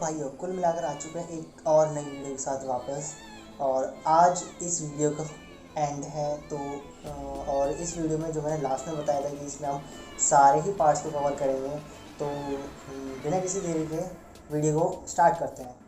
भाइयों कुल मिलाकर आ चुके हैं एक और नई वीडियो के साथ वापस। और आज इस वीडियो का एंड है तो और इस वीडियो में जो मैंने लास्ट में बताया था कि इसमें हम सारे ही पार्ट्स को कवर करेंगे। तो बिना किसी देरी के वीडियो को स्टार्ट करते हैं।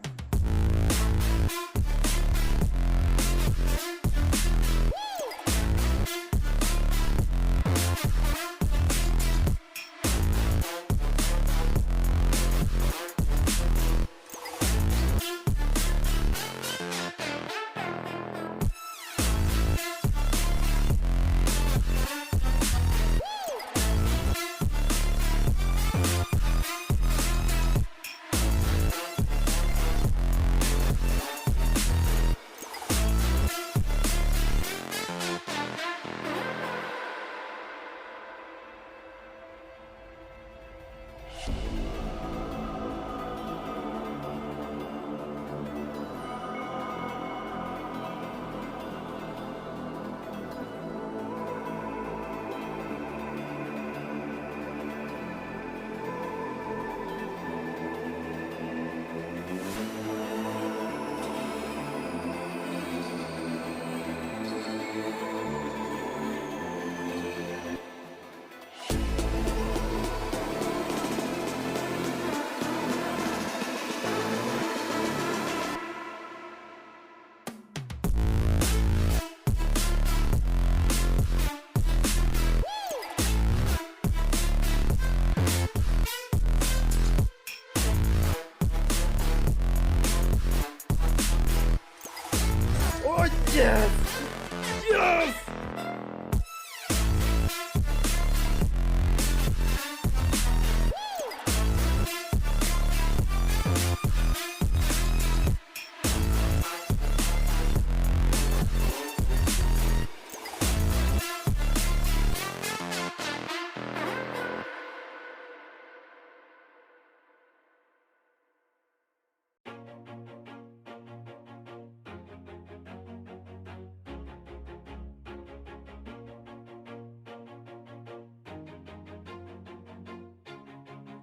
Oh yes! Yes!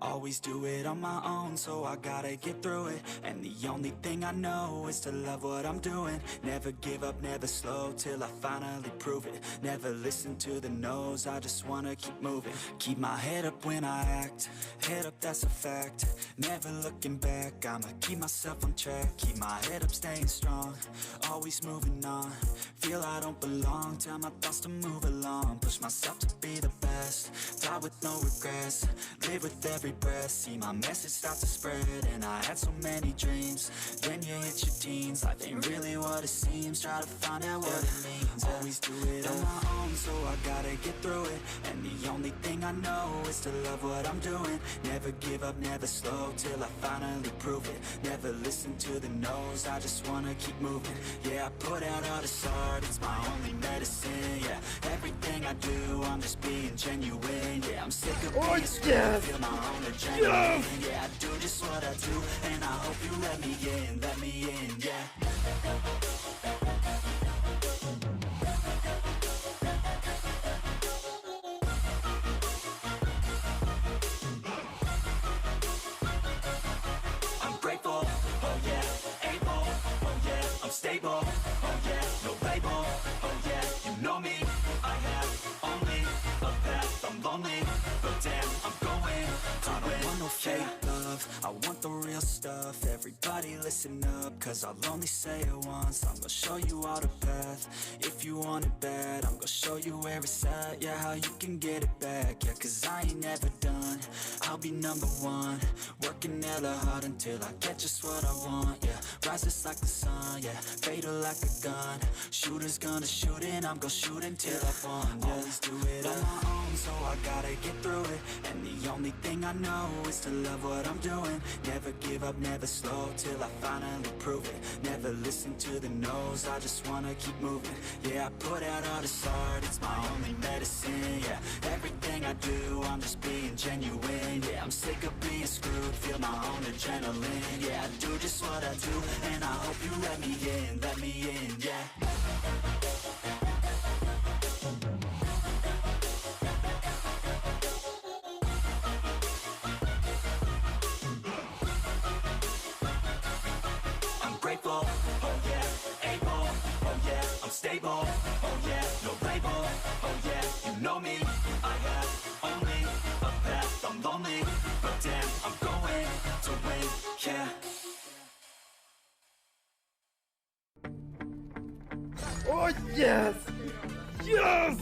Always do it on my own, so I gotta get through it. And the only thing I know is to love what I'm doing. Never give up, never slow, till I finally prove it. Never listen to the no's, I just wanna keep moving. Keep my head up when I act, head up, that's a fact. Never looking back, I'ma keep myself on track. Keep my head up, staying strong, always moving on. Feel I don't belong, tell my thoughts to move along. Push myself to be the best, die with no regrets. Live with every breath, see my message start to spread. And I had so many dreams, then you hit your teens. Life ain't really what it seems, try to find out what it means. Always do it on my own, so I gotta get through it. And the only thing I know is to love what I'm doing. Never give up, never slow, till I finally prove it. Never listen to the no's, I just wanna keep moving. Yeah, I put out all this art, it's my only medicine. Yeah, everything I do, I'm just being genuine. Yeah, I'm sick of being screwed, feel my own adrenaline. Yeah, I do just what I do, and I hope you let me in, yeah. I'm grateful, oh yeah, able, oh yeah, I'm stable, oh yeah, no label, oh yeah, you know me, I have only a path, I'm lonely, but damn, I'm going to win. I don't want no fake love, I want the real stuff. Everybody listen up, cause I'll only say it once. I'm gonna show you all the path, if you want it bad. I'm gonna show you where it's at, yeah, how you can get it back. Yeah, cause I ain't never done, I'll be number one. Working hella hard until I get just what I want, yeah. Rises like the sun, yeah, fatal like a gun. Shooter's gonna shoot and I'm gonna shoot until I won, yeah. Always do it on my own, so I gotta get through it. And the only thing I know is to love what I'm doing. Never give up, never slow, till I finally prove it. Never listen to the no's, I just wanna keep moving. Yeah, I put out all this art, it's my only medicine. Yeah, everything I do, I'm just being genuine. Yeah, I'm sick of being screwed, feel my own adrenaline. Yeah, I do just what I do, and I hope you let me in, yeah. Oh yes! Yes!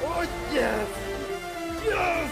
Oh yes! Yes!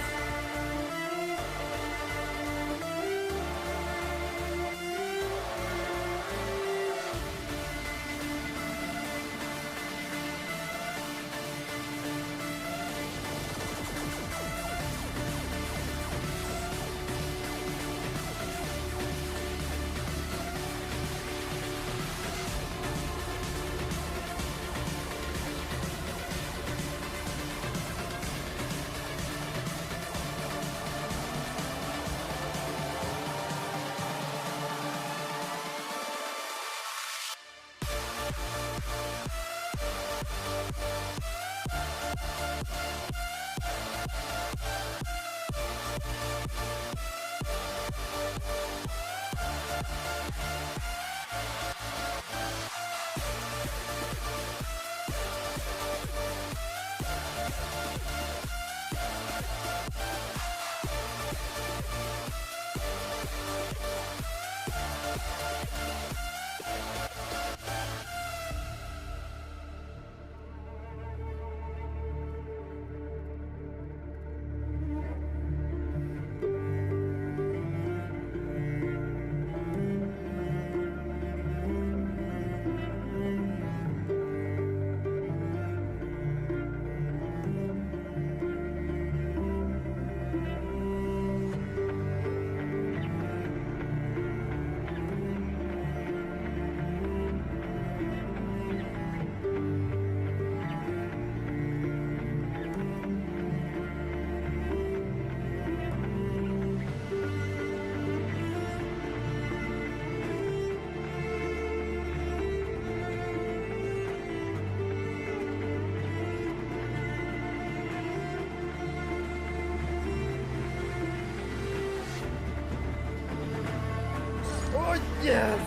Oh yes!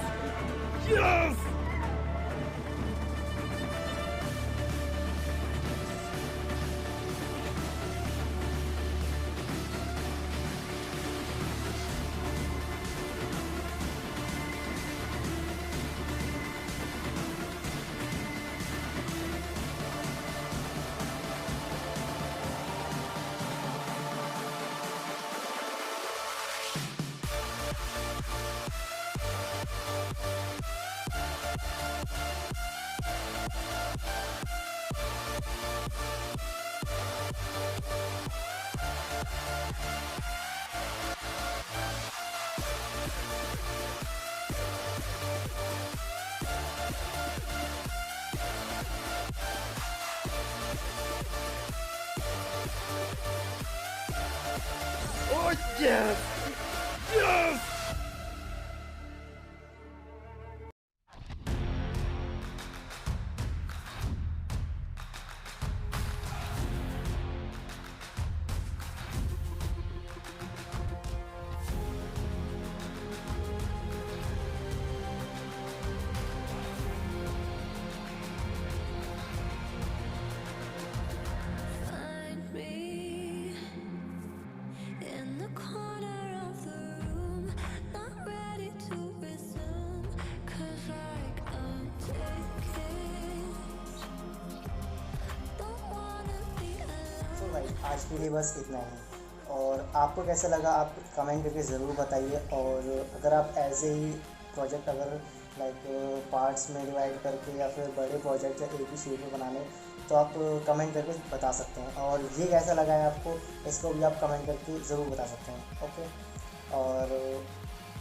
Yes! Oh yes! Yes! Find me in the corner of the room. आज के लिए बस इतना ही। और आपको कैसा लगा आप कमेंट करके ज़रूर बताइए। और अगर आप ऐसे ही प्रोजेक्ट अगर लाइक पार्ट्स में डिवाइड करके या फिर बड़े प्रोजेक्ट या एक ही शीट में बनाने, तो आप कमेंट करके बता सकते हैं। और ये कैसा लगा है आपको, इसको भी आप कमेंट करके ज़रूर बता सकते हैं। ओके, और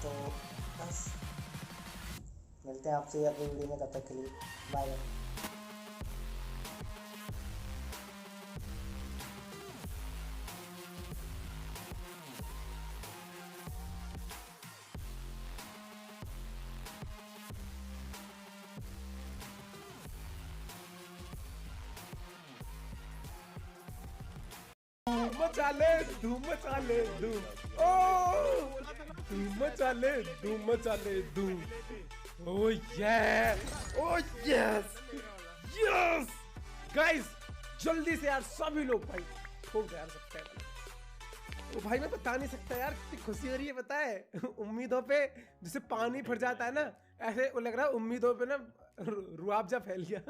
तो बस मिलते हैं आपसे अगली वीडियो में, तब तक के लिए बाय। मचा ले धूम मचा ले धूम, ओ धूम मचा ले धूम मचा ले धूम। ओ यस यस गाइस, जल्दी से यार सभी लोग भाई ठोक दो यार सब्सक्राइब। ओ भाई मैं बता नहीं सकता यार, कितनी खुशी हो रही है पता है। उम्मीदों पे जैसे पानी फट जाता है ना, ऐसे वो लग रहा है उम्मीदों पे ना रुआबजा फैल गया।